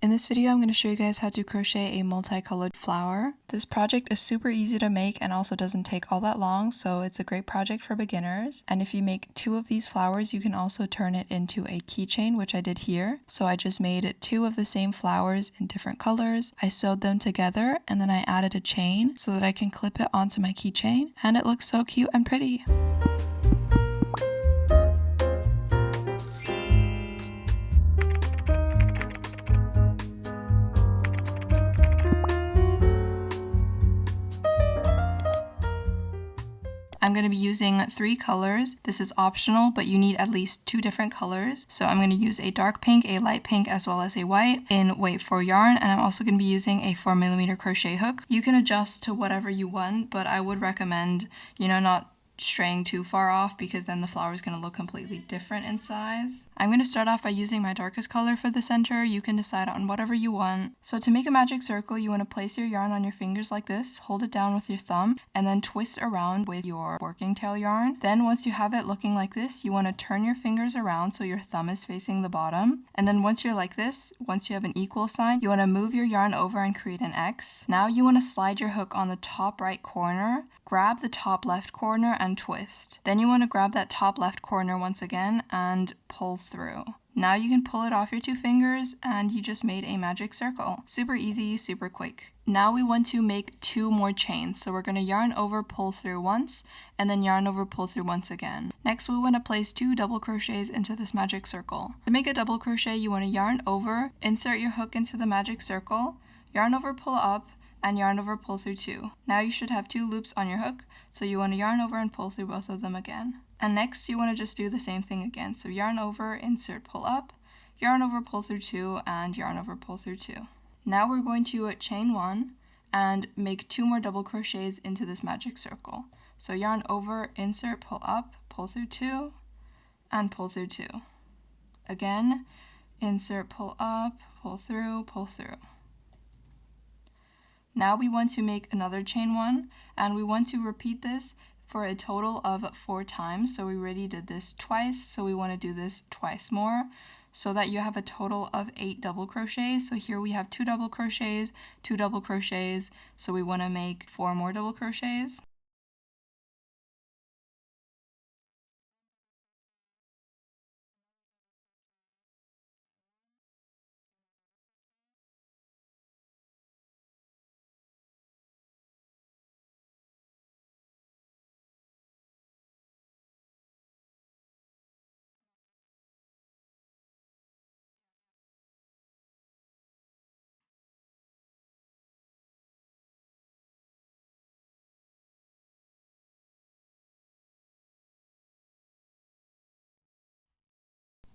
In this video, I'm going to show you guys how to crochet a multicolored flower. This project is super easy to make and also doesn't take all that long, so it's a great project for beginners. And if you make 2 of these flowers, you can also turn it into a keychain, which I did here. So I just made 2 of the same flowers in different colors. I sewed them together and then I added a chain so that I can clip it onto my keychain, and it looks so cute and pretty. I'm going to be using 3 colors. This is optional, but you need at least 2 different colors. So I'm going to use a dark pink, a light pink, as well as a white in weight 4 yarn. And I'm also going to be using a 4mm crochet hook. You can adjust to whatever you want, but I would recommend, not straying too far off, because then the flower is going to look completely different in size. I'm going to start off by using my darkest color for the center. You can decide on whatever you want. So to make a magic circle, you want to place your yarn on your fingers like this, hold it down with your thumb, and then twist around with your working tail yarn. Then once you have it looking like this, you want to turn your fingers around so your thumb is facing the bottom. And then once you're like this, once you have an equal sign, you want to move your yarn over and create an X. Now you want to slide your hook on the top right corner, grab the top left corner and twist. Then you want to grab that top left corner once again and pull through. Now you can pull it off your 2 fingers and you just made a magic circle. Super easy, super quick. Now we want to make 2 more chains. So we're going to yarn over, pull through once, and then yarn over, pull through once again. Next, we want to place 2 double crochets into this magic circle. To make a double crochet, you want to yarn over, insert your hook into the magic circle, yarn over, pull up, and yarn over, pull through 2. Now you should have 2 loops on your hook, so you want to yarn over and pull through both of them again. And next you want to just do the same thing again. So yarn over, insert, pull up, yarn over, pull through 2, and yarn over, pull through 2. Now we're going to chain 1 and make 2 more double crochets into this magic circle. So yarn over, insert, pull up, pull through 2, and pull through 2. Again, insert, pull up, pull through, pull through. Now we want to make another chain 1, and we want to repeat this for a total of 4 times. So we already did this twice, so we want to do this twice more, so that you have a total of 8 double crochets. So here we have 2 double crochets, 2 double crochets, so we want to make 4 more double crochets.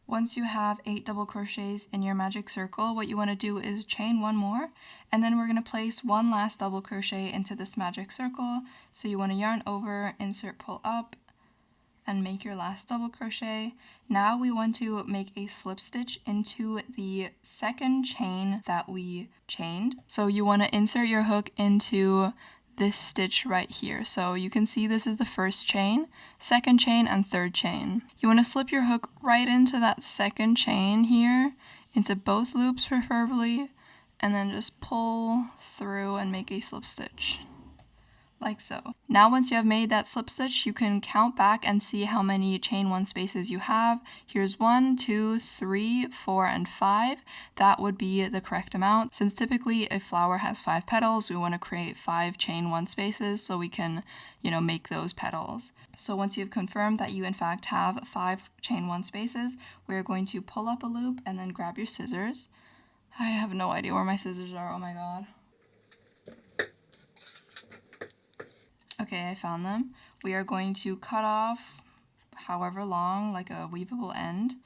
Once you have 8 double crochets in your magic circle, what you want to do is chain 1 more, and then we're going to place 1 last double crochet into this magic circle. So you want to yarn over, insert, pull up, and make your last double crochet. Now we want to make a slip stitch into the second chain that we chained. So you want to insert your hook into this stitch right here. So you can see this is the first chain, second chain, and third chain. You want to slip your hook right into that second chain here, into both loops preferably, and then just pull through and make a slip stitch. Like so. Now once you have made that slip stitch, you can count back and see how many chain 1 spaces you have. Here's 1, 2, 3, 4, and 5. That would be the correct amount. Since typically a flower has 5 petals, we want to create 5 chain 1 spaces so we can, make those petals. So once you've confirmed that you in fact have 5 chain 1 spaces, we're going to pull up a loop and then grab your scissors. I have no idea where my scissors are, oh my god. Okay, I found them. We are going to cut off however long, like a weavable end.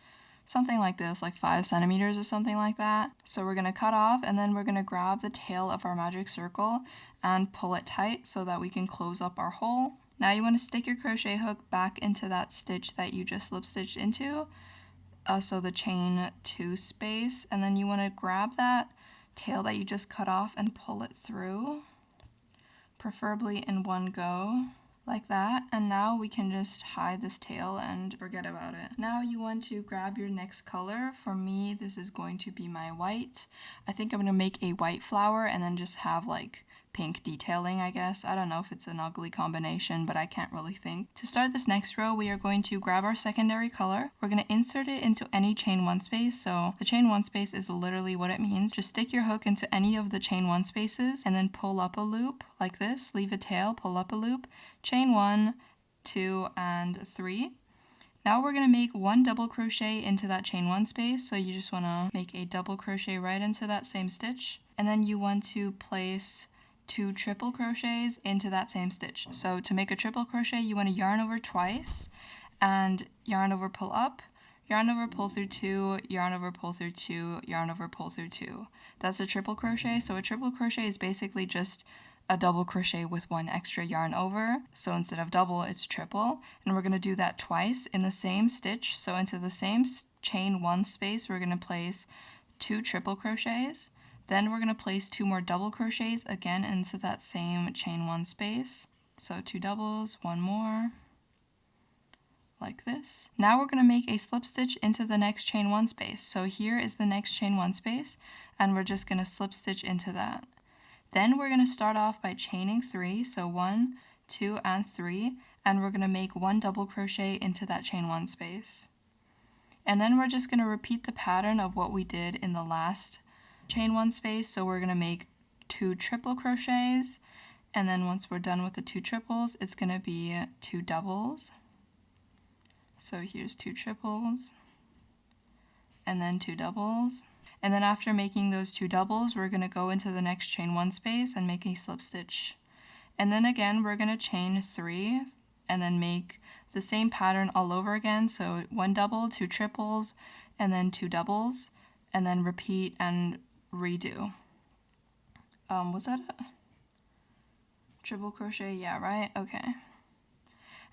Something like this, like 5 centimeters or something like that. So we're going to cut off, and then we're going to grab the tail of our magic circle and pull it tight so that we can close up our hole. Now you want to stick your crochet hook back into that stitch that you just slip stitched into, so the chain 2 space, and then you want to grab that tail that you just cut off and pull it through, preferably in one go. like that, and now we can just hide this tail and forget about it. Now you want to grab your next color. For me, this is going to be my white. I think I'm gonna make a white flower and then just have like pink detailing, I guess. I don't know if it's an ugly combination, but I can't really think. To start this next row, we are going to grab our secondary color. We're going to insert it into any chain one space. So the chain one space is literally what it means. Just stick your hook into any of the chain one spaces and then pull up a loop like this. Leave a tail, pull up a loop, chain 1, 2, and 3. Now we're going to make 1 double crochet into that chain 1 space, so you just want to make a double crochet right into that same stitch, and then you want to place 2 triple crochets into that same stitch. So to make a triple crochet, you want to yarn over twice and yarn over, pull up, yarn over, pull through 2, yarn over, pull through 2, yarn over, pull through 2. That's a triple crochet. So a triple crochet is basically just a double crochet with 1 extra yarn over. So instead of double, it's triple. And we're going to do that twice in the same stitch. So into the same chain 1 space, we're going to place 2 triple crochets. Then we're going to place 2 more double crochets again into that same chain 1 space. So 2 doubles, 1 more, like this. Now we're going to make a slip stitch into the next chain 1 space. So here is the next chain 1 space, and we're just going to slip stitch into that. Then we're going to start off by chaining 3, so 1, 2, and 3, and we're going to make 1 double crochet into that chain 1 space. And then we're just going to repeat the pattern of what we did in the last chain 1 space, so we're going to make 2 triple crochets, and then once we're done with the 2 triples, it's going to be 2 doubles. So here's 2 triples, and then 2 doubles. And then after making those 2 doubles, we're going to go into the next chain 1 space and make a slip stitch. And then again, we're going to chain 3 and then make the same pattern all over again. So 1 double, 2 triples, and then 2 doubles, and then repeat and redo. Was that a triple crochet? Yeah, right? Okay.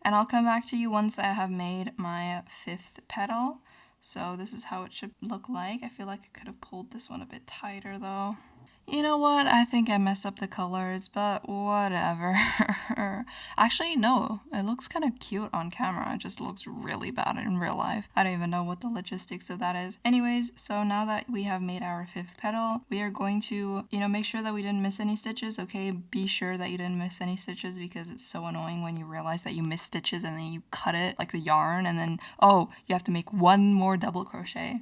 And I'll come back to you once I have made my 5th petal. So this is how it should look like. I feel like I could have pulled this one a bit tighter though. You know what? I think I messed up the colors, but whatever. Actually, no. It looks kind of cute on camera. It just looks really bad in real life. I don't even know what the logistics of that is. Anyways, so now that we have made our 5th petal, we are going to, make sure that we didn't miss any stitches, okay? Be sure that you didn't miss any stitches because it's so annoying when you realize that you missed stitches and then you cut it, like the yarn, and then, oh, you have to make 1 more double crochet.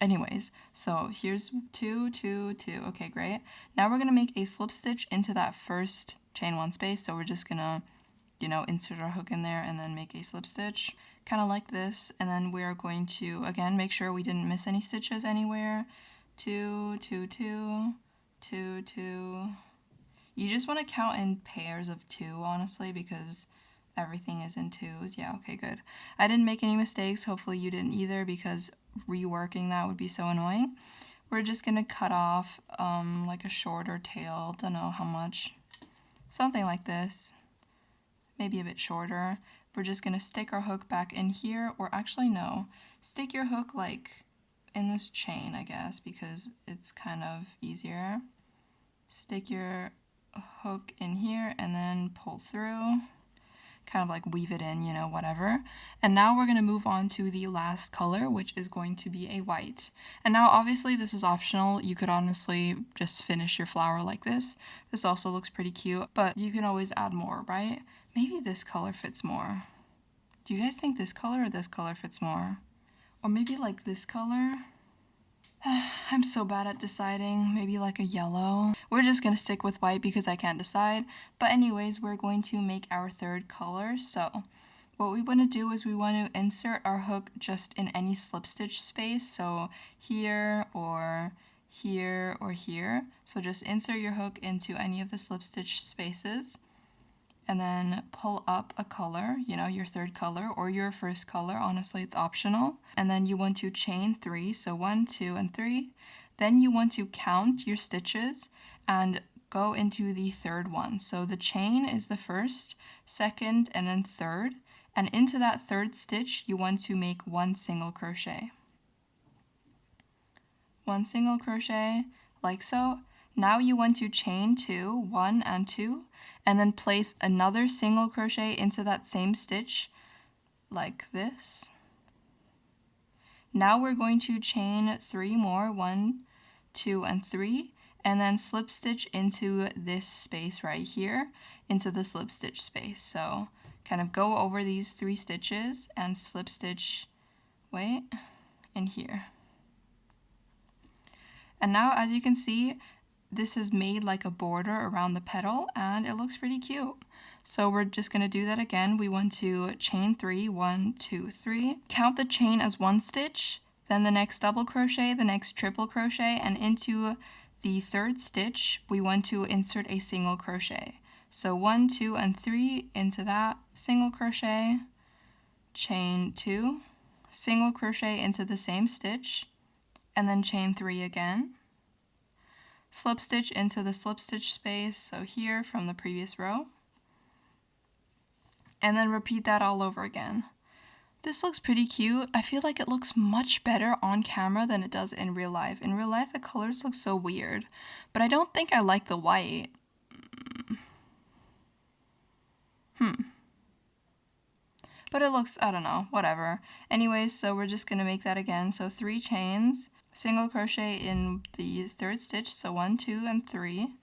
Anyways, so here's 2, 2, 2. Okay, great. Now we're going to make a slip stitch into that first chain 1 space. So we're just going to, insert our hook in there and then make a slip stitch, kind of like this. And then we are going to, again, make sure we didn't miss any stitches anywhere. 2, 2, 2, 2, 2. You just want to count in pairs of 2, honestly, because everything is in 2s. Yeah, okay, good. I didn't make any mistakes. Hopefully you didn't either, because reworking that would be so annoying. We're just going to cut off like a shorter tail, don't know how much, something like this, maybe a bit shorter. We're just going to stick our hook back in here, or actually no, stick your hook like in this chain, I guess, because it's kind of easier. Stick your hook in here and then pull through. Kind of like weave it in, whatever. And now we're going to move on to the last color, which is going to be a white. And now obviously this is optional. You could honestly just finish your flower like this. This also looks pretty cute, but you can always add more, right? Maybe this color fits more. Do you guys think this color or this color fits more? Or maybe like this color? I'm so bad at deciding. Maybe like a yellow. We're just gonna stick with white because I can't decide. But anyways, we're going to make our 3rd color. So what we want to do is we want to insert our hook just in any slip stitch space. So here or here or here. So just insert your hook into any of the slip stitch spaces. And then pull up a color, your 3rd color or your 1st color. Honestly, it's optional. And then you want to chain 3, so 1, 2, and 3. Then you want to count your stitches and go into the 3rd one. So the chain is the 1st, 2nd, and then 3rd. And into that 3rd stitch, you want to make 1 single crochet. 1 single crochet, like so. Now you want to chain 2, 1 and 2, and then place another single crochet into that same stitch like this. Now we're going to chain 3 more, 1, 2, and 3, and then slip stitch into this space right here, into the slip stitch space. So kind of go over these 3 stitches and slip stitch, in here. And now as you can see, this is made like a border around the petal and it looks pretty cute. So we're just going to do that again. We want to chain 3, 1, 2, 3. Count the chain as 1 stitch, then the next double crochet, the next triple crochet, and into the 3rd stitch, we want to insert a single crochet. So 1, 2, and 3 into that, single crochet, chain 2, single crochet into the same stitch, and then chain 3 again. Slip stitch into the slip stitch space, so here from the previous row. And then repeat that all over again. This looks pretty cute. I feel like it looks much better on camera than it does in real life. In real life, the colors look so weird, but I don't think I like the white. But it looks, I don't know, whatever. Anyways, so we're just gonna make that again. So 3 chains, single crochet in the 3rd stitch, so 1, 2, and 3.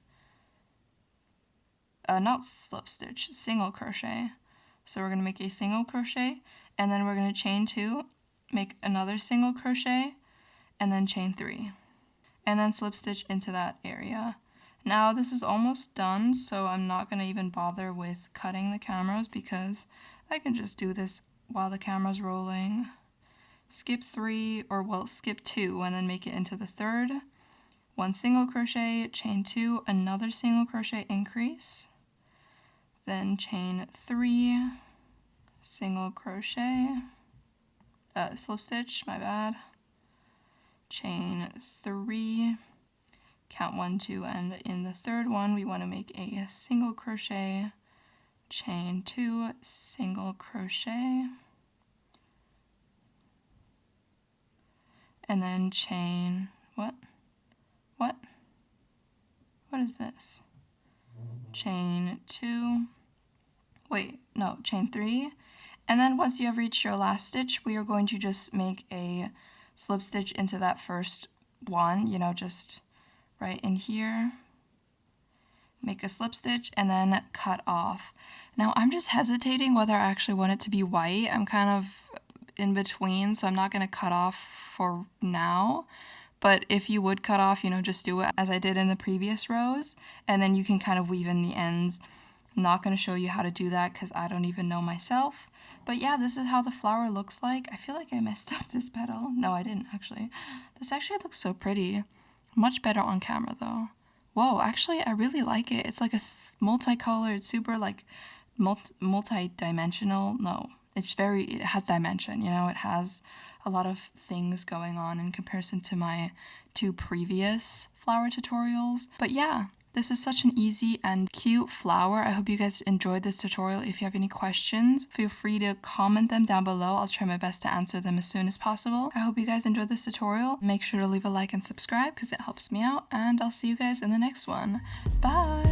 Not slip stitch, single crochet. So we're gonna make a single crochet, and then we're gonna chain 2, make another single crochet, and then chain 3. And then slip stitch into that area. Now this is almost done, so I'm not gonna even bother with cutting the cameras because I can just do this while the camera's rolling. Skip 3, or well, skip 2 and then make it into the 3rd. 1 single crochet, chain 2, another single crochet increase. Then chain 3, single crochet, slip stitch, my bad. Chain 3, count 1, 2, and in the 3rd one we want to make a single crochet, chain 2, single crochet, and then chain, what is this? Chain 2, chain 3, and then once you have reached your last stitch, we are going to just make a slip stitch into that first one, just right in here, make a slip stitch, and then cut off. Now I'm just hesitating whether I actually want it to be white. I'm kind of in between, so I'm not going to cut off for now. But if you would cut off, just do it as I did in the previous rows, and then you can kind of weave in the ends. I'm not going to show you how to do that because I don't even know myself. But yeah, this is how the flower looks like. I feel like I messed up this petal. No, I didn't actually. This actually looks so pretty. Much better on camera though. Whoa, actually I really like it. It's like a multicolored, super like multi-dimensional. No, it has dimension, it has a lot of things going on in comparison to my 2 previous flower tutorials. But yeah, this is such an easy and cute flower. I hope you guys enjoyed this tutorial. If you have any questions, feel free to comment them down below. I'll try my best to answer them as soon as possible. I hope you guys enjoyed this tutorial. Make sure to leave a like and subscribe because it helps me out, and I'll see you guys in the next one. Bye!